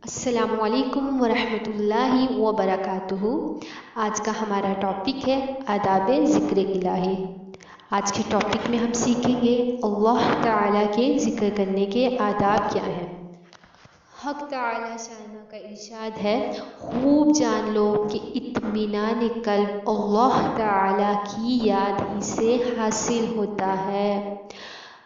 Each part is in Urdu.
السلام علیکم ورحمۃ اللہ وبرکاتہ۔ آج کا ہمارا ٹاپک ہے آداب ذکر الہی۔ آج کے ٹاپک میں ہم سیکھیں گے اللہ تعالیٰ کے ذکر کرنے کے آداب کیا ہیں۔ حق تعالیٰ شانہ کا ارشاد ہے، خوب جان لو کہ اطمینان قلب اللہ تعالیٰ کی یاد ہی سے حاصل ہوتا ہے۔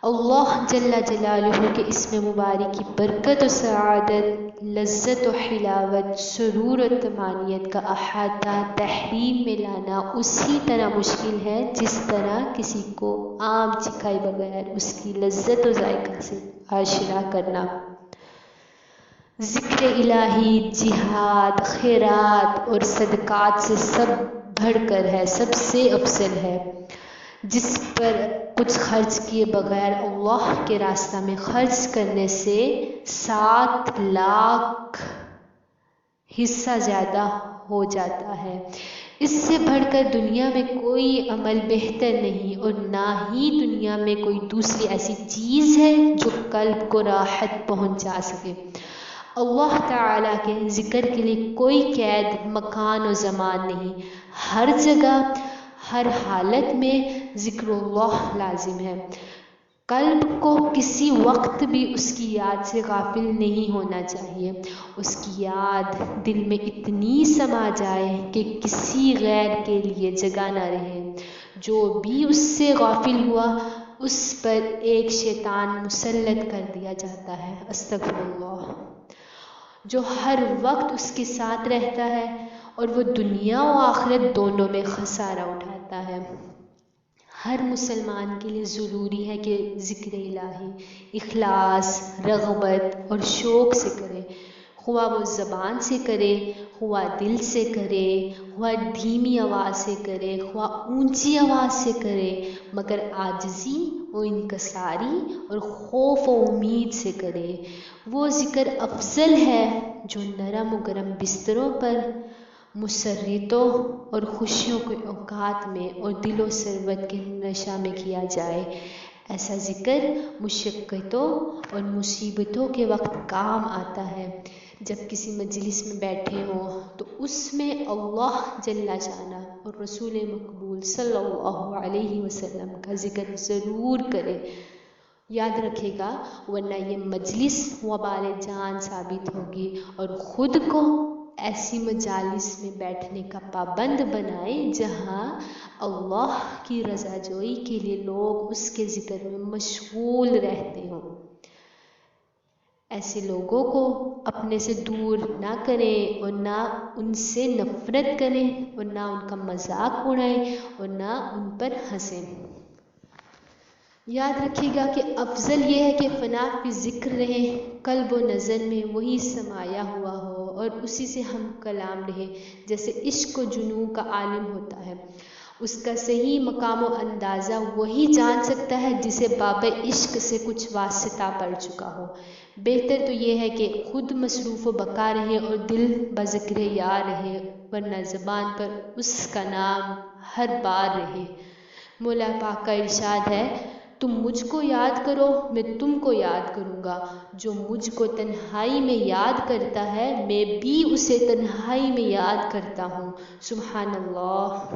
اللہ جل جلالہ کے اسم مبارک کی برکت و سعادت، لذت و حلاوت، سرور و طمانینت کا احاطہ تحریم میں لانا اسی طرح مشکل ہے جس طرح کسی کو آم چکھائے بغیر اس کی لذت و ذائقہ سے آشنا کرنا۔ ذکر الہی جہاد، خیرات اور صدقات سے سب بڑھ کر ہے، سب سے افضل ہے۔ جس پر کچھ خرچ کیے بغیر اللہ کے راستہ میں خرچ کرنے سے 7 لاکھ حصہ زیادہ ہو جاتا ہے۔ اس سے بڑھ کر دنیا میں کوئی عمل بہتر نہیں، اور نہ ہی دنیا میں کوئی دوسری ایسی چیز ہے جو قلب کو راحت پہنچا سکے۔ اللہ تعالیٰ کے ذکر کے لیے کوئی قید مکان و زمان نہیں، ہر جگہ ہر حالت میں ذکر اللہ لازم ہے۔ قلب کو کسی وقت بھی اس کی یاد سے غافل نہیں ہونا چاہیے۔ اس کی یاد دل میں اتنی سما جائے کہ کسی غیر کے لیے جگہ نہ رہے۔ جو بھی اس سے غافل ہوا اس پر ایک شیطان مسلط کر دیا جاتا ہے، استغفر اللہ، جو ہر وقت اس کے ساتھ رہتا ہے اور وہ دنیا و آخرت دونوں میں خسارہ اٹھاتا ہے۔ ہر مسلمان کے لیے ضروری ہے کہ ذکر الہی اخلاص، رغبت اور شوق سے کرے، خواہ وہ زبان سے کرے، خواہ دل سے کرے، خواہ دھیمی آواز سے کرے، خواہ اونچی آواز سے کرے، مگر عاجزی و انکساری اور خوف و امید سے کرے۔ وہ ذکر افضل ہے جو نرم و گرم بستروں پر، مسرتوں اور خوشیوں کے اوقات میں اور دل و ثروت کے نشہ میں کیا جائے۔ ایسا ذکر مشقتوں اور مصیبتوں کے وقت کام آتا ہے۔ جب کسی مجلس میں بیٹھے ہوں تو اس میں اللہ جل شانہ اور رسول مقبول صلی اللہ علیہ وسلم کا ذکر ضرور کرے۔ یاد رکھے گا، ورنہ یہ مجلس وبال جان ثابت ہوگی، اور خود کو ایسی مجالس میں بیٹھنے کا پابند بنائے جہاں اللہ کی رضا جوئی کے لیے لوگ اس کے ذکر میں مشغول رہتے ہوں۔ ایسے لوگوں کو اپنے سے دور نہ کریں اور نہ ان سے نفرت کریں اور نہ ان کا مذاق اڑائیں اور نہ ان پر ہنسیں۔ یاد رکھیے گا کہ افضل یہ ہے کہ فنا فی ذکر رہے، قلب و نظر میں وہی سمایا ہوا ہو اور اسی سے ہم کلام رہے۔ جیسے عشق و جنون کا عالم ہوتا ہے، اس کا صحیح مقام و اندازہ وہی جان سکتا ہے جسے باب عشق سے کچھ واسطہ پڑ چکا ہو۔ بہتر تو یہ ہے کہ خود مصروف و بقا رہے اور دل بذکر یار رہے، ورنہ زبان پر اس کا نام ہر بار رہے۔ مولا پاک کا ارشاد ہے، تم مجھ کو یاد کرو میں تم کو یاد کروں گا۔ جو مجھ کو تنہائی میں یاد کرتا ہے میں بھی اسے تنہائی میں یاد کرتا ہوں۔ سبحان اللہ۔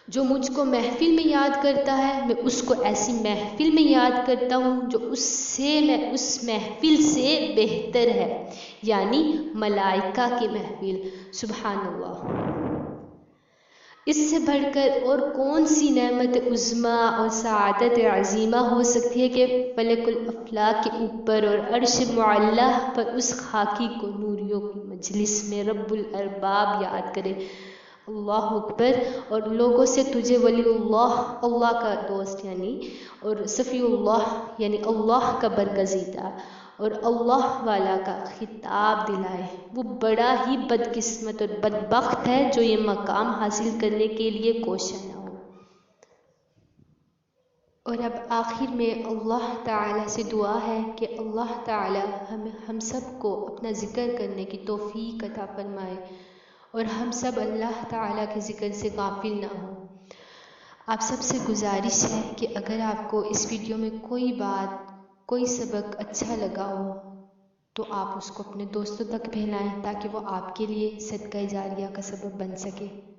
جو مجھ کو محفل میں یاد کرتا ہے میں اس کو ایسی محفل میں یاد کرتا ہوں جو اس محفل سے بہتر ہے، یعنی ملائکہ کی محفل۔ سبحان اللہ۔ اس سے بڑھ کر اور کون سی نعمت عظمیٰ اور سعادت عظیمہ ہو سکتی ہے کہ فلک الافلاک کے اوپر اور عرش معلیٰ پر اس خاکی کو نوریوں کی مجلس میں رب الارباب یاد کرے۔ اللہ اکبر۔ اور لوگوں سے تجھے ولی اللہ، اللہ کا دوست اور صفی اللہ یعنی اللہ کا برگزیدہ اور اللہ والا کا خطاب دلائے، وہ بڑا ہی بدقسمت اور بدبخت ہے جو یہ مقام حاصل کرنے کے لیے کوشاں نہ ہو۔ اور اب آخر میں اللہ تعالیٰ سے دعا ہے کہ اللہ تعالیٰ ہم سب کو اپنا ذکر کرنے کی توفیق عطا فرمائے اور ہم سب اللہ تعالیٰ کے ذکر سے غافل نہ ہوں۔ آپ سب سے گزارش ہے کہ اگر آپ کو اس ویڈیو میں کوئی بات، کوئی سبق اچھا لگا ہو تو آپ اس کو اپنے دوستوں تک پھیلائیں تاکہ وہ آپ کے لیے صدقہ جاریہ کا سبب بن سکے۔